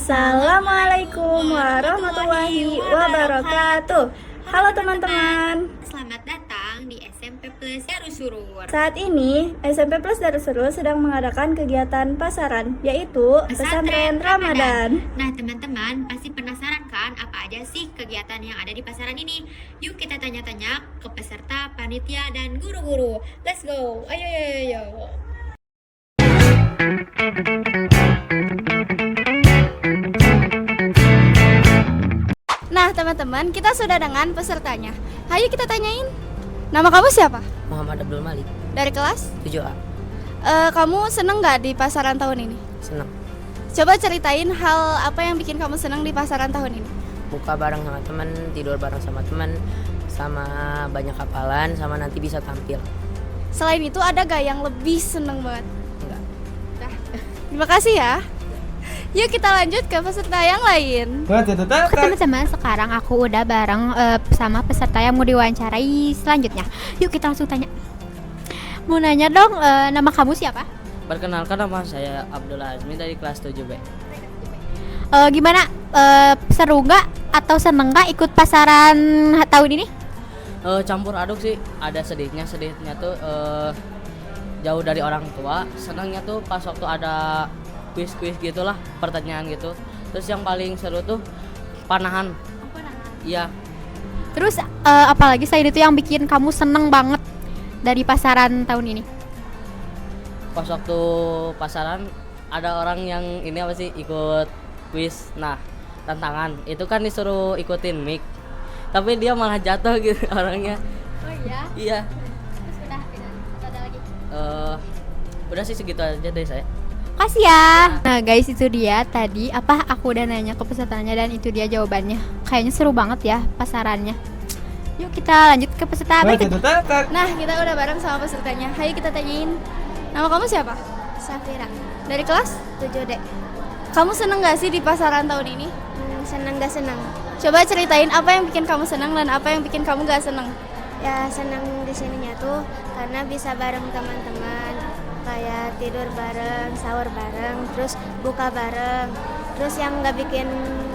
Assalamualaikum warahmatullahi wabarakatuh. Halo teman-teman. Selamat datang di SMP Plus Darussurur. Saat ini SMP Plus Darussurur sedang mengadakan kegiatan pasaran, yaitu pesantren Ramadan. Nah teman-teman pasti penasaran kan apa aja sih kegiatan yang ada di pasaran ini? Yuk kita tanya-tanya ke peserta, panitia, dan guru-guru. Let's go, ayo. Nah teman-teman, kita sudah dengan pesertanya. Ayo kita tanyain. Nama kamu siapa? Muhammad Abdul Malik, Dari kelas? 7A. Kamu seneng gak di pasaran tahun ini? Senang. Coba ceritain hal apa yang bikin kamu seneng di pasaran tahun ini. Buka bareng sama teman, tidur bareng sama teman, sama banyak hafalan, sama nanti bisa tampil. Selain itu ada gak yang lebih seneng banget? Enggak. Terima kasih ya. Yuk kita lanjut ke peserta yang lain. Teman-teman, sekarang aku udah bareng sama peserta yang mau diwawancarai selanjutnya. Yuk kita langsung tanya. Mau nanya dong, nama kamu siapa? Perkenalkan, nama saya Abdul Azmi dari kelas 7B. Gimana? Seru nggak atau seneng nggak ikut pasaran tahun ini? Campur aduk sih, ada sedihnya tuh jauh dari orang tua. Senangnya tuh pas waktu ada kuis gitulah, pertanyaan gitu. Terus yang paling seru tuh panahan. Iya. Terus apalagi selain itu yang bikin kamu seneng banget dari pasaran tahun ini? Pas waktu pasaran ada orang yang ini apa sih, ikut kuis. Nah, tantangan itu kan disuruh ikutin mic, tapi dia malah jatuh gitu orangnya. Oh iya? Iya. Terus udah ada lagi? Udah sih segitu aja dari saya. Kasih ya. Nah guys, itu dia tadi aku udah nanya ke pesertanya dan itu dia jawabannya. Kayaknya seru banget ya pasarannya. Yuk kita lanjut ke peserta berikutnya. Nah kita udah bareng sama pesertanya. Ayo kita tanyain. Nama kamu siapa? Safira, Dari kelas? 7D. Kamu seneng gak sih di pasaran tahun ini? Senang gak senang? Coba ceritain apa yang bikin kamu seneng dan apa yang bikin kamu gak seneng. Ya senang di sininya tuh karena bisa bareng teman-teman, kayak tidur bareng, sahur bareng, terus buka bareng. Terus yang gak bikin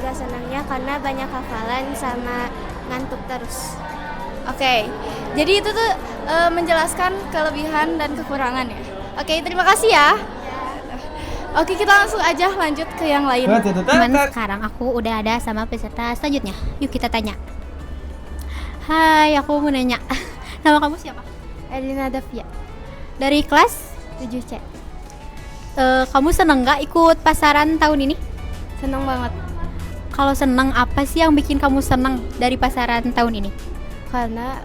gak senangnya karena banyak hafalan sama ngantuk terus. Oke, jadi itu tuh menjelaskan kelebihan dan kekurangan ya. Oke, terima kasih ya. Oke, kita langsung aja lanjut ke yang lain. Teman, sekarang aku udah ada sama peserta selanjutnya. Yuk kita tanya. Hai, aku mau nanya. Nama kamu siapa? Elina Davia, Dari kelas 7C. Kamu seneng nggak ikut pasaran tahun ini? Senang banget Kalau seneng, apa sih yang bikin kamu seneng dari pasaran tahun ini? karena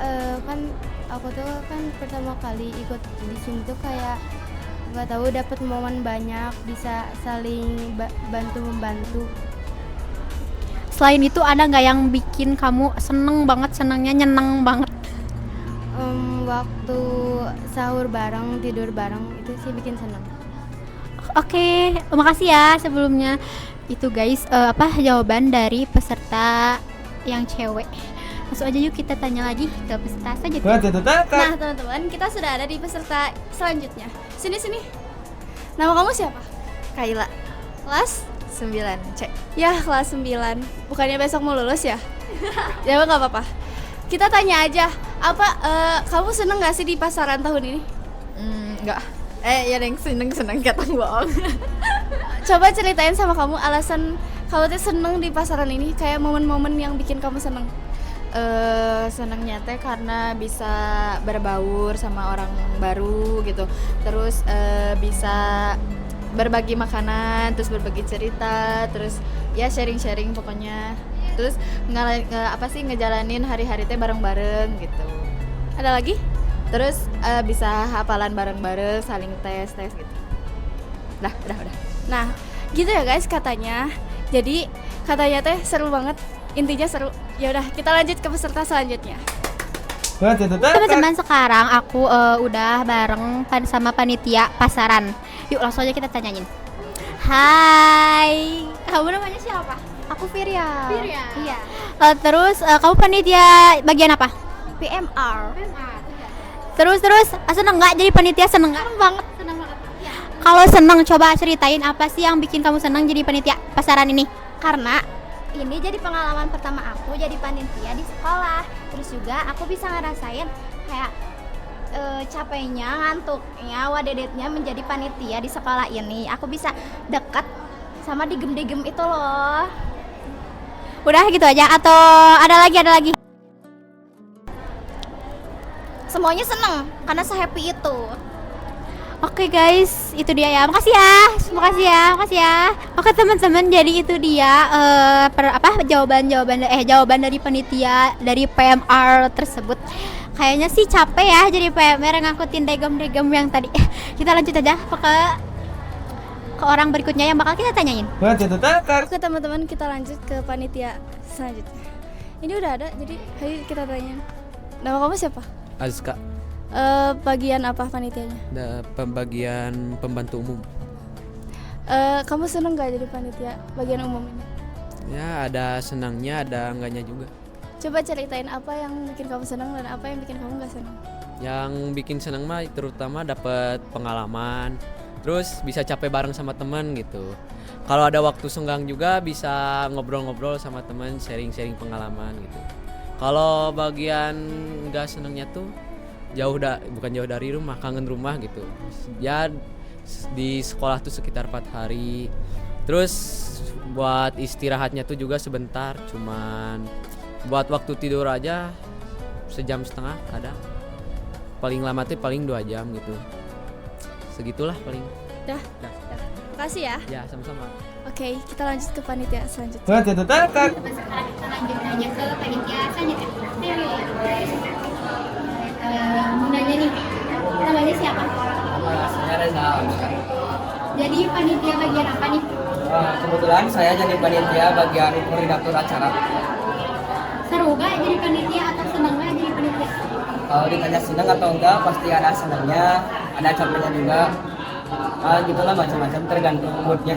kan aku tuh kan pertama kali ikut di sini tuh kayak nggak tahu, dapat momen banyak, bisa saling bantu membantu. Selain itu ada nggak yang bikin kamu seneng banget, nyeneng banget? Waktu sahur bareng, tidur bareng, itu sih bikin senang. Oke, makasih ya sebelumnya. Itu guys, jawaban dari peserta yang cewek. Langsung aja yuk kita tanya lagi ke peserta selanjutnya. Nah teman-teman, kita sudah ada di peserta selanjutnya. Sini. Nama kamu siapa? Kaila, Kelas? 9C. Ya, kelas 9. Bukannya besok mau lulus ya? Ya nggak apa-apa. Kita tanya aja, kamu seneng gak sih di pasaran tahun ini? Enggak. Ya yang seneng kata bohong. Coba ceritain sama kamu alasan kamu tuh seneng di pasaran ini, kayak momen-momen yang bikin kamu seneng. Senangnya teh karena bisa berbaur sama orang baru gitu. Terus bisa berbagi makanan, terus berbagi cerita, terus ya sharing-sharing pokoknya. Terus ngejalanin hari-hari teh bareng-bareng gitu. Ada lagi? Terus bisa hafalan bareng-bareng, saling tes gitu. Udah. Nah, gitu ya guys katanya. Jadi katanya teh seru banget. Intinya seru. Ya udah, kita lanjut ke peserta selanjutnya. Teman-teman, sekarang aku udah bareng sama panitia pasaran. Yuk langsung aja kita tanyain. Hai, kamu namanya siapa? Aku Firya. Iya. Terus kamu panitia bagian apa? PMR. Terus seneng nggak jadi panitia? Seneng banget. Kalau seneng, coba ceritain apa sih yang bikin kamu seneng jadi panitia pasaran ini? Karena ini jadi pengalaman pertama aku jadi panitia di sekolah. Terus juga aku bisa ngerasain kayak capeknya, ngantuknya, wadedetnya menjadi panitia di sekolah ini. Aku bisa dekat sama digem-digem itu loh. Udah gitu aja atau ada lagi? Semuanya seneng karena se-happy itu. Oke guys, itu dia ya. Makasih ya. Oke teman-teman, jadi itu dia jawaban dari panitia dari PMR tersebut. Kayaknya sih capek ya jadi PMR ngangkutin degem-degem yang tadi. Kita lanjut aja ke orang berikutnya yang bakal kita tanyain. Oke teman-teman, kita lanjut ke panitia selanjutnya. Ini udah ada, jadi ayo kita tanya. Nama kamu siapa? Azka, Bagian apa panitianya? pembagian pembantu umum. Kamu seneng gak jadi panitia bagian umum ini? Ya ada senangnya, ada enggaknya juga. Coba ceritain apa yang bikin kamu seneng dan apa yang bikin kamu gak seneng. Yang bikin senang mah terutama dapat pengalaman, terus bisa capek bareng sama teman gitu. Kalau ada waktu senggang juga bisa ngobrol-ngobrol sama teman, sharing-sharing pengalaman gitu. Kalau bagian nggak senangnya tuh bukan jauh dari rumah, kangen rumah gitu. Ya di sekolah tuh sekitar 4 hari. Terus buat istirahatnya tuh juga sebentar, cuman buat waktu tidur aja sejam setengah ada. Paling lama tuh paling 2 jam gitu. Segitulah paling. Dah. Makasih ya. Ya sama-sama. Oke, kita lanjut ke panitia selanjutnya. Sekarang kita lanjut aja ke panitia selanjutnya. Mau nanya nih, namanya siapa? Saya Reza. Jadi panitia bagian apa nih? Kebetulan saya jadi panitia bagian koordinator acara. Seru gak jadi panitia atau seneng gak jadi panitia? Kalau ditanya senang atau enggak, pasti ada senangnya, ada capeknya juga. Gitulah macam-macam tergantung moodnya.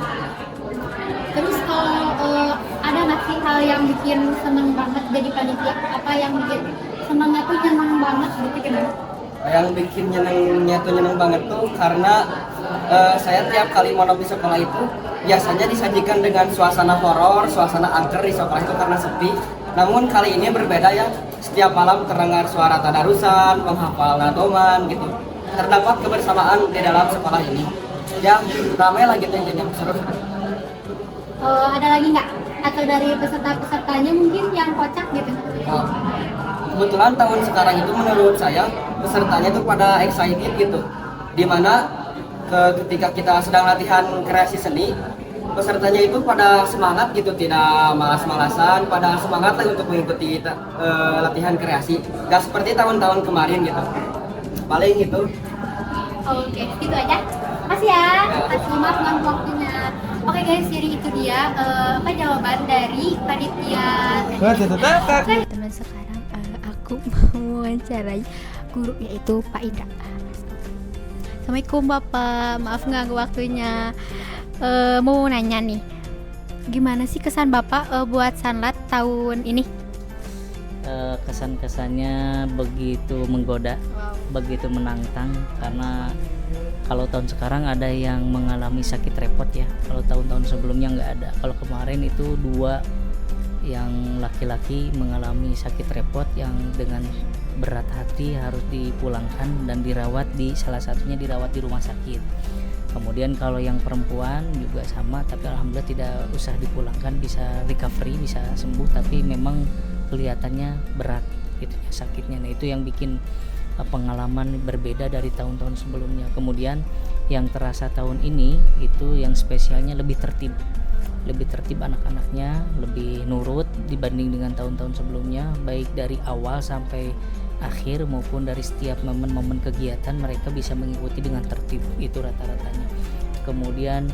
Terus kalau ada nggak sih hal yang bikin seneng banget jadi panitia? Apa yang bikin senengnya tuh nyeneng banget gitu gimana? Yang bikin nyeneng banget tuh karena saya tiap kali monop di sekolah itu biasanya disajikan dengan suasana horor, suasana angker di sekolah itu karena sepi. Namun kali ini berbeda ya, setiap malam terdengar suara tadarusan, menghafal natoman gitu. Terdapat kebersamaan di dalam sekolah ini. Ya ramai lah gitu yang seru. Ada lagi nggak? Atau dari peserta-pesertanya mungkin yang kocak gitu? Kebetulan tahun sekarang itu menurut saya pesertanya tuh pada excited gitu, dimana ketika kita sedang latihan kreasi seni, pesertanya itu pada semangat gitu, tidak malas-malasan, pada semangat lah untuk mengikuti latihan kreasi, gak seperti tahun-tahun kemarin gitu. Paling gitu. Oke, gitu aja. Makasih ya. Makasih, maaf ganggu waktunya. Oke guys, jadi itu dia jawaban dari panitia. Teman sekarang aku mau wawancarai guru yaitu Pak Indra. Assalamualaikum Bapak, maaf ganggu waktunya. Mau nanya nih, gimana sih kesan Bapak buat Sanlat tahun ini? Kesan-kesannya begitu menggoda, begitu menantang, karena kalau tahun sekarang ada yang mengalami sakit repot ya, kalau tahun-tahun sebelumnya nggak ada. Kalau kemarin itu 2 yang laki-laki mengalami sakit repot yang dengan berat hati harus dipulangkan dan dirawat salah satunya dirawat di rumah sakit. Kemudian kalau yang perempuan juga sama, tapi alhamdulillah tidak usah dipulangkan, bisa recovery, bisa sembuh, tapi memang kelihatannya berat gitu ya sakitnya. Nah itu yang bikin pengalaman berbeda dari tahun-tahun sebelumnya. Kemudian yang terasa tahun ini itu yang spesialnya lebih tertib anak-anaknya, lebih nurut dibanding dengan tahun-tahun sebelumnya, baik dari awal sampai akhir maupun dari setiap momen-momen kegiatan mereka bisa mengikuti dengan tertib, itu rata-ratanya. Kemudian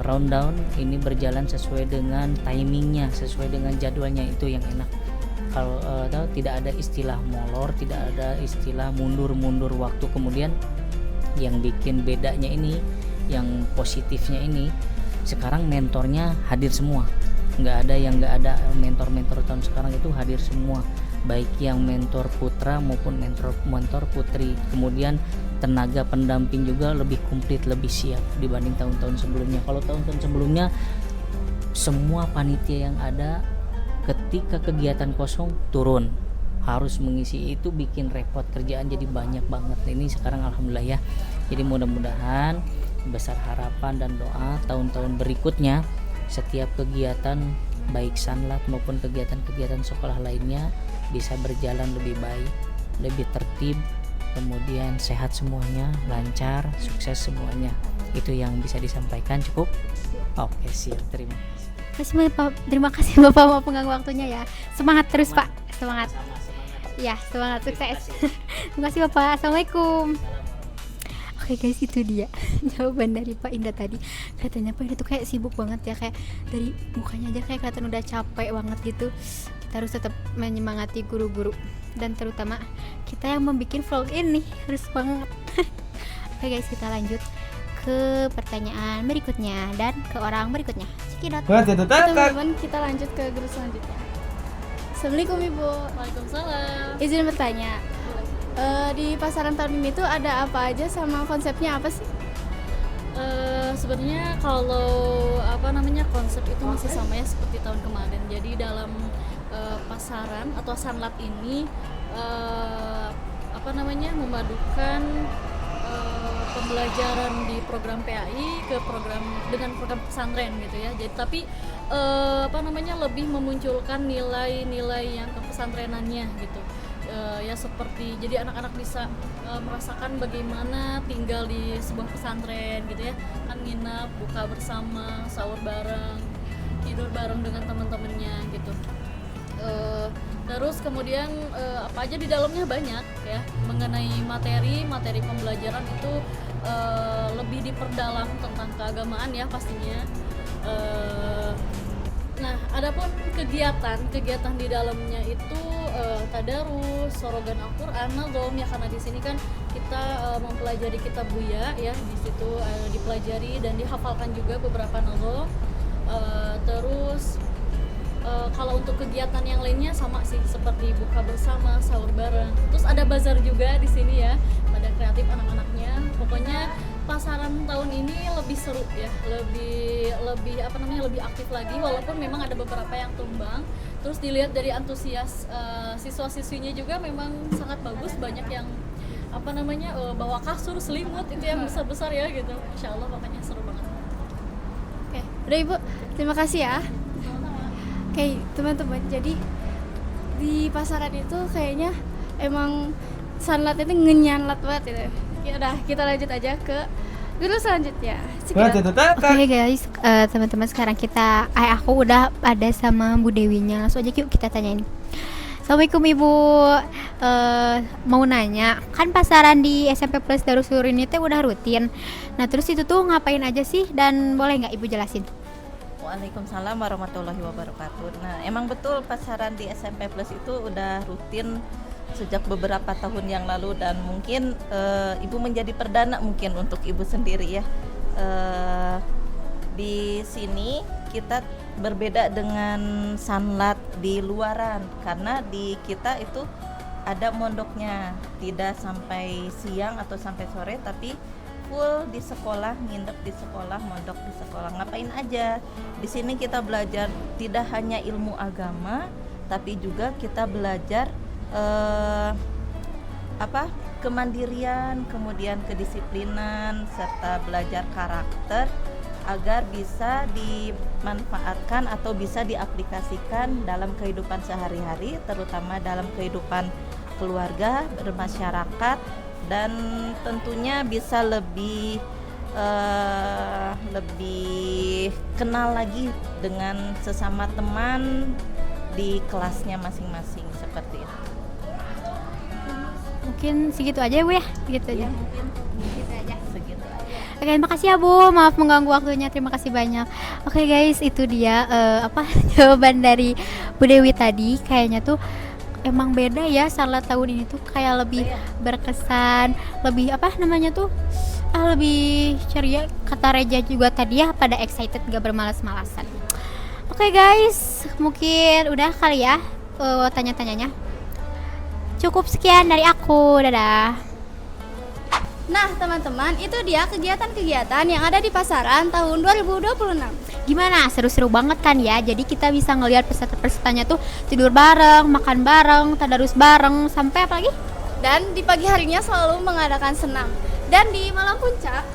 rundown ini berjalan sesuai dengan timingnya, sesuai dengan jadwalnya, itu yang enak. Kalau tidak ada istilah molor, tidak ada istilah mundur waktu. Kemudian yang bikin bedanya ini, yang positifnya ini, sekarang mentornya hadir semua, nggak ada mentor tahun sekarang itu hadir semua. baik yang mentor putra maupun mentor putri. Kemudian tenaga pendamping juga lebih komplit, lebih siap dibanding tahun-tahun sebelumnya. Kalau tahun-tahun sebelumnya semua panitia yang ada ketika kegiatan kosong turun, harus mengisi, itu bikin repot, kerjaan jadi banyak banget. Ini sekarang alhamdulillah ya. Jadi mudah-mudahan besar harapan dan doa tahun-tahun berikutnya setiap kegiatan baik sanlat maupun kegiatan-kegiatan sekolah lainnya bisa berjalan lebih baik, lebih tertib, kemudian sehat semuanya, lancar, sukses semuanya. Itu yang bisa disampaikan. Cukup? Oke, siap. Terima kasih Bapak mau pengganggu waktunya ya. Semangat terus Pak, semangat. Ya, semangat, sukses. Terima kasih Bapak. Assalamualaikum. Oke guys, itu dia jawaban dari Pak Indah tadi. Katanya Pak Indah tuh kayak sibuk banget ya, kayak dari mukanya aja kayak kelihatan udah capek banget gitu. Kita harus tetap menyemangati guru-guru dan terutama kita yang membuat vlog ini harus banget. Oke guys, kita lanjut ke pertanyaan berikutnya dan ke orang berikutnya. Cikidot. Teman-teman, kita lanjut ke guru selanjutnya. Assalamualaikum Ibu. Waalaikumsalam. Izin bertanya, di pasaran tahun ini tuh ada apa aja sama konsepnya apa sih? Sebenarnya kalau konsep itu masih sama ya seperti tahun kemarin. Jadi dalam pasaran atau sanlat ini memadukan pembelajaran di program PAI dengan program pesantren gitu ya. Jadi tapi lebih memunculkan nilai-nilai yang kepesantrenannya gitu. Ya seperti jadi anak-anak bisa merasakan bagaimana tinggal di sebuah pesantren gitu ya, kan nginap, buka bersama, sahur bareng, tidur bareng dengan teman-temannya gitu. Terus kemudian apa aja di dalamnya banyak ya, mengenai materi pembelajaran itu lebih diperdalam tentang keagamaan ya pastinya. Nah, adapun kegiatan di dalamnya itu tadarus, sorogan Al-Qur'an, nazom ya, karena di sini kan kita mempelajari kitab Buya ya, di situ dipelajari dan dihafalkan juga beberapa nazom. Terus kalau untuk kegiatan yang lainnya sama sih, seperti buka bersama, sahur bareng. Terus ada bazar juga di sini ya, pada kreatif anak-anaknya. Pokoknya pasaran tahun ini lebih seru ya, lebih aktif lagi, walaupun memang ada beberapa yang tumbang. Terus dilihat dari antusias siswa-siswinya juga memang sangat bagus, banyak yang bawa kasur, selimut itu yang besar-besar ya gitu. Insya Allah pokoknya seru banget. Oke, udah Ibu, terima kasih ya. Oke teman-teman, jadi di pasaran itu kayaknya emang sanlat itu ngenyanlat banget gitu. Ya udah, kita lanjut aja ke guru selanjutnya. Oke guys, teman-teman, sekarang aku udah ada sama Bu Dewinya. Langsung aja yuk kita tanyain. Assalamualaikum Ibu, mau nanya, kan pasaran di SMP Plus Darussudur ini tuh udah rutin. Nah terus itu tuh ngapain aja sih, dan boleh nggak Ibu jelasin? Waalaikumsalam warahmatullahi wabarakatuh. Nah, emang betul pasaran di SMP Plus itu udah rutin sejak beberapa tahun yang lalu, dan mungkin Ibu menjadi perdana mungkin untuk Ibu sendiri ya. Di sini kita berbeda dengan sanlat di luaran, karena di kita itu ada mondoknya, tidak sampai siang atau sampai sore, tapi full di sekolah, nginep di sekolah, mondok di sekolah. Ngapain aja? Di sini kita belajar tidak hanya ilmu agama, tapi juga kita belajar kemandirian, kemudian kedisiplinan, serta belajar karakter agar bisa dimanfaatkan atau bisa diaplikasikan dalam kehidupan sehari-hari, terutama dalam kehidupan keluarga, bermasyarakat, dan tentunya bisa lebih kenal lagi dengan sesama teman di kelasnya masing-masing, seperti itu. Mungkin segitu aja ya Bu ya, segitu aja. Mungkin segitu aja. Oke, terima kasih ya Bu, maaf mengganggu waktunya, terima kasih banyak. Oke guys, itu dia jawaban dari Bu Dewi tadi. Kayaknya tuh emang beda ya, sanlat tahun ini tuh kayak lebih berkesan, lebih lebih ceria. Kata Reja juga tadi ya, pada excited, gak bermalas-malasan. Oke guys, mungkin udah kali ya tanya-tanyanya. Cukup sekian dari aku, dadah. Nah, teman-teman, itu dia kegiatan-kegiatan yang ada di pasaran tahun 2026. Gimana? Seru-seru banget kan ya? Jadi kita bisa ngelihat peserta-pesertanya tuh tidur bareng, makan bareng, tadarus bareng, sampai apa lagi? Dan di pagi harinya selalu mengadakan senam. Dan di malam puncak,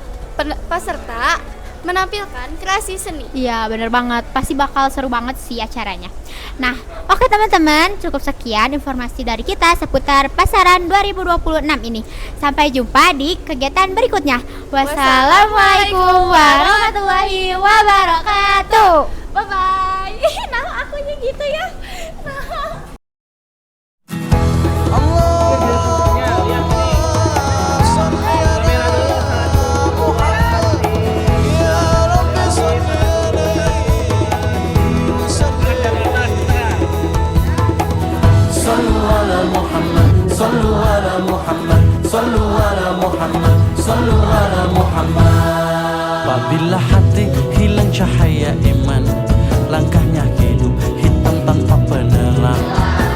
peserta menampilkan kreasi seni. Iya, bener banget. Pasti bakal seru banget sih acaranya. Nah, oke teman-teman, cukup sekian informasi dari kita seputar pasaran 2026 ini. Sampai jumpa di kegiatan berikutnya. Wassalamualaikum warahmatullahi wabarakatuh. Bye-bye. Nah, akunya gitu ya. Nah. Apabila hati hilang cahaya iman, langkahnya hidup hitam tanpa penerangan.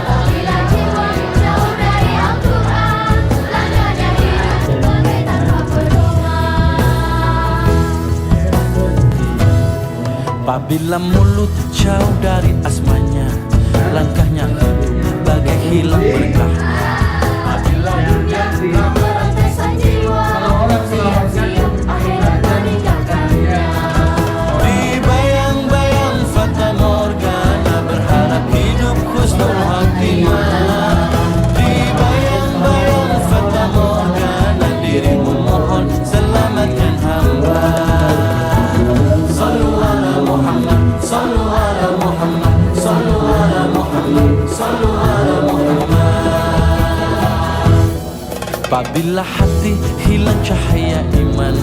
Apabila jiwa jauh dari Al-Quran, langkahnya hidup bagai tanpa pedoman. Apabila mulut jauh dari asmanya, langkahnya hidup bagai hilang berkahnya. Apabila dunia merantai jiwa, siap-siap akhirat meninggalkannya. Di bayang-bayang fata morgana, berharap hidup husnul khatimah. Di bayang-bayang fata morgana, dirimu mohon selamatkan hamba. Sallu ala Muhammad, sallu ala Muhammad, sallu ala Muhammad, sallu ala Muhammad. Apabila hati hilang cahaya iman,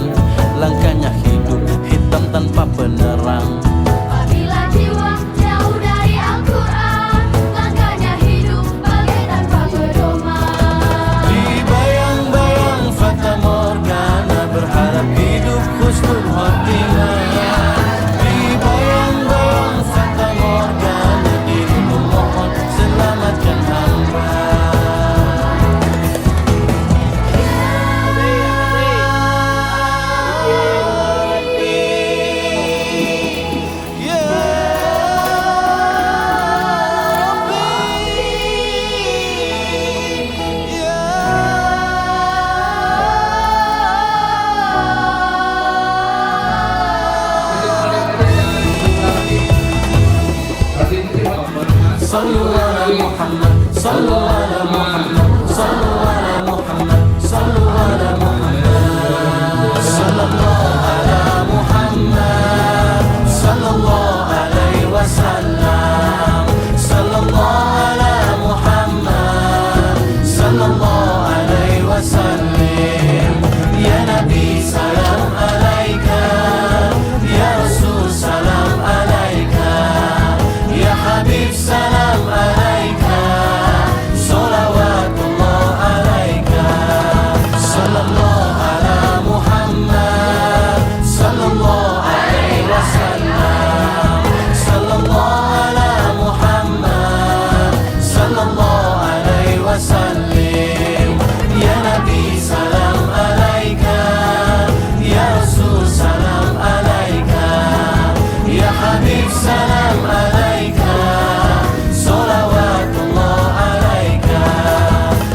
langkahnya hidup hitam tanpa penerang. Apabila jiwa jauh dari Al-Quran, langkahnya hidup bagai tanpa pedoman. Di bayang-bayang fata morgana, berharap hidup husnul khatimah. Di bayang-bayang fata morgana, dirimu mohon selamatkan hamba. Sallu ala Muhammad, sallu ala Muhammad, sallu ala Muhammad, sallu ala Muhammad. Sallallahu ala Muhammad, sallallahu alaihi wasallam. Sallallahu ala Muhammad, sallallahu alaihi wasallam. Ya Nabi salam alaika, ya Rasul salam alaika, ya Habib salam alaika, salawatullah alaika. Sallallahu ala Muhammad, sallallahu alaihi wasallam. Sallallahu ala Muhammad, sallallahu alaihi wasallam. Ya Nabi salam alaika, ya Rasul salam alaika, ya Habib salam alaika, salawatullah alaika.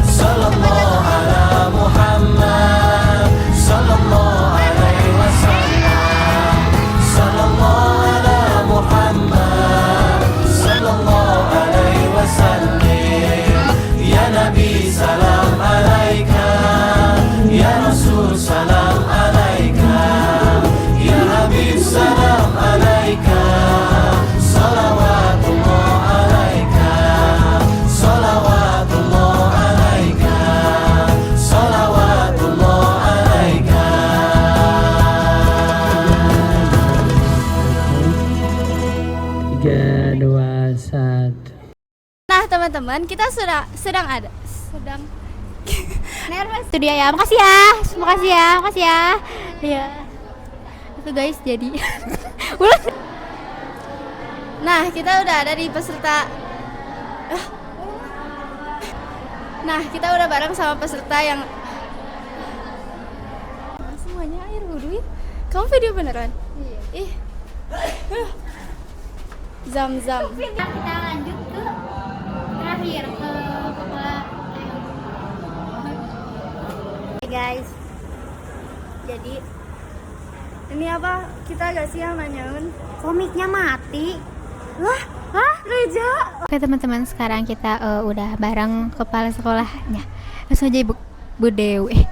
Sallallahu ala Muhammad, sallallahu alaihi wasallam. Sallallahu ala Muhammad, sallallahu alaihi wasallam. Ya Nabi salam alaika, ya Rasul salam alaika, ya Habib salam alaika, salawatullah alaika, salawatullah alaika, salawatullah alaika. 3, 2, 1. Nah, teman-teman, kita sedang Nervous. Itu dia ya. Makasih ya. Makasih ya. Makasih ya. Iya. Itu guys jadi. Nah, kita udah ada di peserta. Nah, kita udah bareng sama peserta yang semuanya air wudhu ya. Kamu video beneran? Iya. Ih. Zam-zam. Kita lanjut ke terakhir ke kepala. Hey guys. Jadi ini apa? Kita agak siang nanyain. Komiknya mati. Wah, Reja. Oke teman-teman, sekarang kita udah bareng kepala sekolahnya. Langsung aja Bu Dewi.